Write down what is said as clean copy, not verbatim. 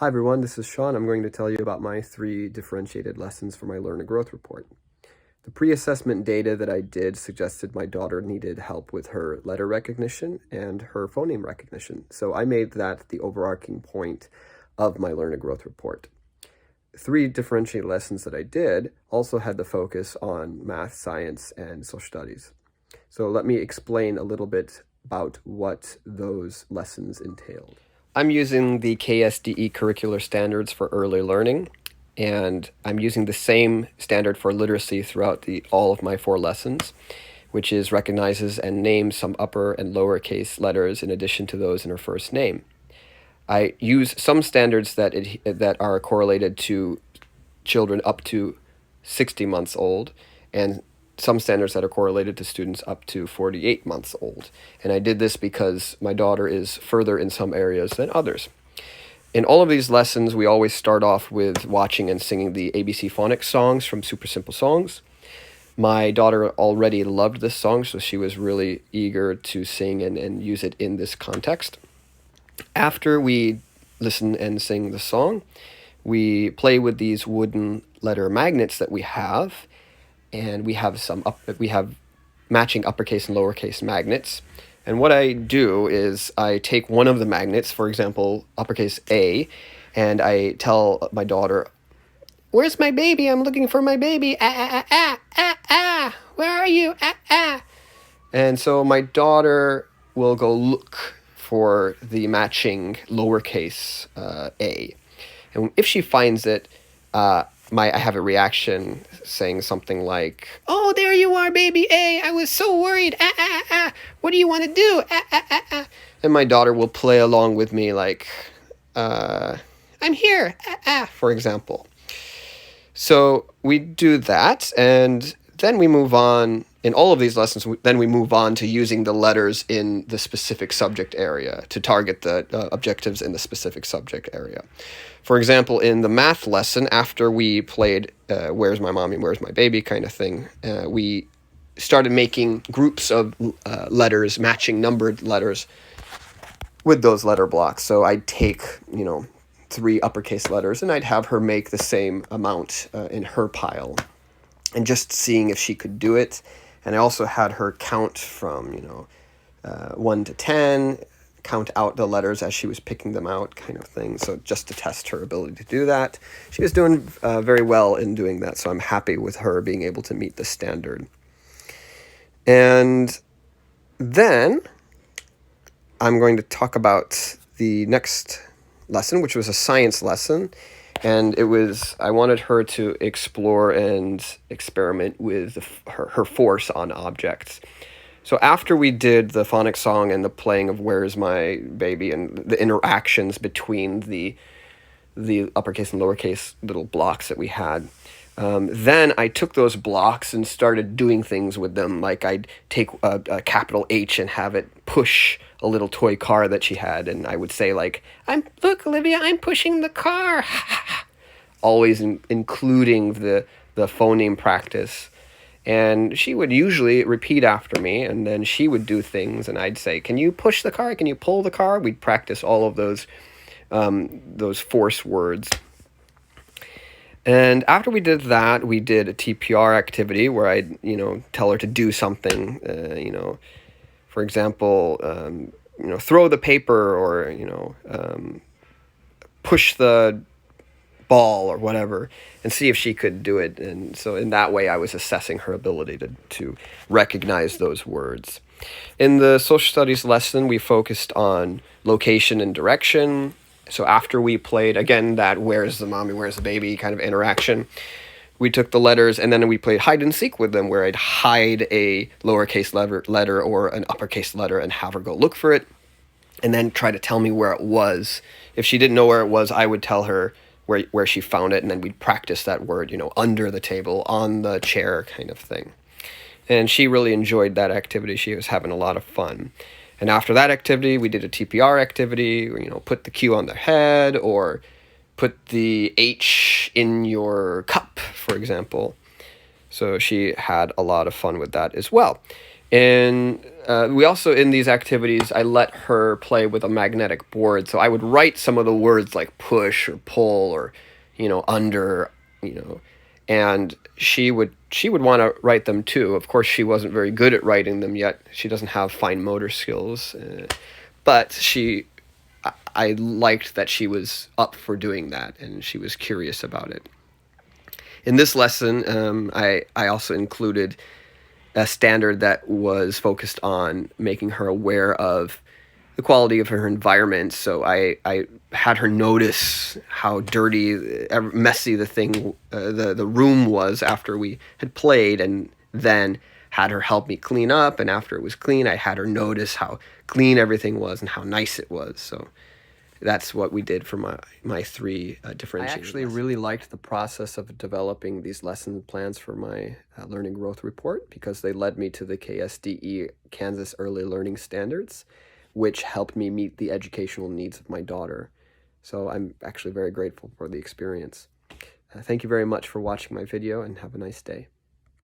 Hi everyone, this is Sean. I'm going to tell you about my 3 differentiated lessons for my Learn and Growth report. The pre-assessment data that I did suggested my daughter needed help with her letter recognition and her phoneme recognition, so I made that the overarching point of my Learn and Growth report. 3 differentiated lessons that I did also had the focus on math, science, and social studies. So let me explain a little bit about what those lessons entailed. I'm using the KSDE curricular standards for early learning, and I'm using the same standard for literacy throughout all of my 4 lessons, which is recognizes and names some upper and lowercase letters in addition to those in her first name. I use some standards that are correlated to children up to 60 months old, and some standards that are correlated to students up to 48 months old. And I did this because my daughter is further in some areas than others. In all of these lessons, we always start off with watching and singing the ABC phonics songs from Super Simple Songs. My daughter already loved this song, so she was really eager to sing and use it in this context. After we listen and sing the song, we play with these wooden letter magnets that we have, and we have matching uppercase and lowercase magnets. And what I do is I take one of the magnets, for example, uppercase A, and I tell my daughter, "Where's my baby? I'm looking for my baby. Ah, ah, ah, ah, ah. Where are you? Ah, ah." And so my daughter will go look for the matching lowercase A. And if she finds it, I have a reaction saying something like, "Oh, there you are, baby A. I was so worried. Ah, ah, ah. What do you want to do? Ah, ah, ah, ah." And my daughter will play along with me like, "I'm here. Ah, ah," for example. So we do that, and then we move on. In all of these lessons, then we move on to using the letters in the specific subject area to target the objectives in the specific subject area. For example, in the math lesson, after we played Where's My Mommy, Where's My Baby kind of thing, we started making groups of letters, matching numbered letters with those letter blocks. So I'd take, 3 uppercase letters, and I'd have her make the same amount in her pile, and just seeing if she could do it. And I also had her count from, 1 to 10, count out the letters as she was picking them out, kind of thing. So just to test her ability to do that. She was doing very well in doing that, so I'm happy with her being able to meet the standard. And then I'm going to talk about the next lesson, which was a science lesson. And I wanted her to explore and experiment with her force on objects. So after we did the phonics song and the playing of Where's My Baby and the interactions between the uppercase and lowercase little blocks that we had, then I took those blocks and started doing things with them. Like I'd take a capital H and have it push a little toy car that she had, and I would say like, "Look, Olivia, I'm pushing the car." Always including the phoneme practice. And she would usually repeat after me, and then she would do things, and I'd say, "Can you push the car? Can you pull the car?" We'd practice all of those force words. And after we did that, we did a TPR activity where I'd, tell her to do something, for example, throw the paper, or, push the ball or whatever, and see if she could do it. And so in that way, I was assessing her ability to recognize those words. In the social studies lesson, we focused on location and direction. So after we played, again, that Where's the Mommy, Where's the Baby kind of interaction, we took the letters and then we played hide and seek with them, where I'd hide a lowercase letter or an uppercase letter and have her go look for it, and then try to tell me where it was. If she didn't know where it was, I would tell her where she found it, and then we'd practice that word, under the table, on the chair kind of thing. And she really enjoyed that activity. She was having a lot of fun. And after that activity, we did a TPR activity, put the Q on the head, or put the H in your cup, for example. So she had a lot of fun with that as well. And we also, in these activities, I let her play with a magnetic board. So I would write some of the words like push or pull or, under, and she would want to write them too. Of course, she wasn't very good at writing them yet. She doesn't have fine motor skills, but I liked that she was up for doing that and she was curious about it. In this lesson, I also included a standard that was focused on making her aware of the quality of her environment. So I had her notice how dirty, messy the room was after we had played, and then had her help me clean up. And after it was clean, I had her notice how clean everything was and how nice it was. So that's what we did for my three differentiated. I actually really liked the process of developing these lesson plans for my learning growth report, because they led me to the KSDE Kansas Early Learning Standards, which helped me meet the educational needs of my daughter. So I'm actually very grateful for the experience. Thank you very much for watching my video, and have a nice day.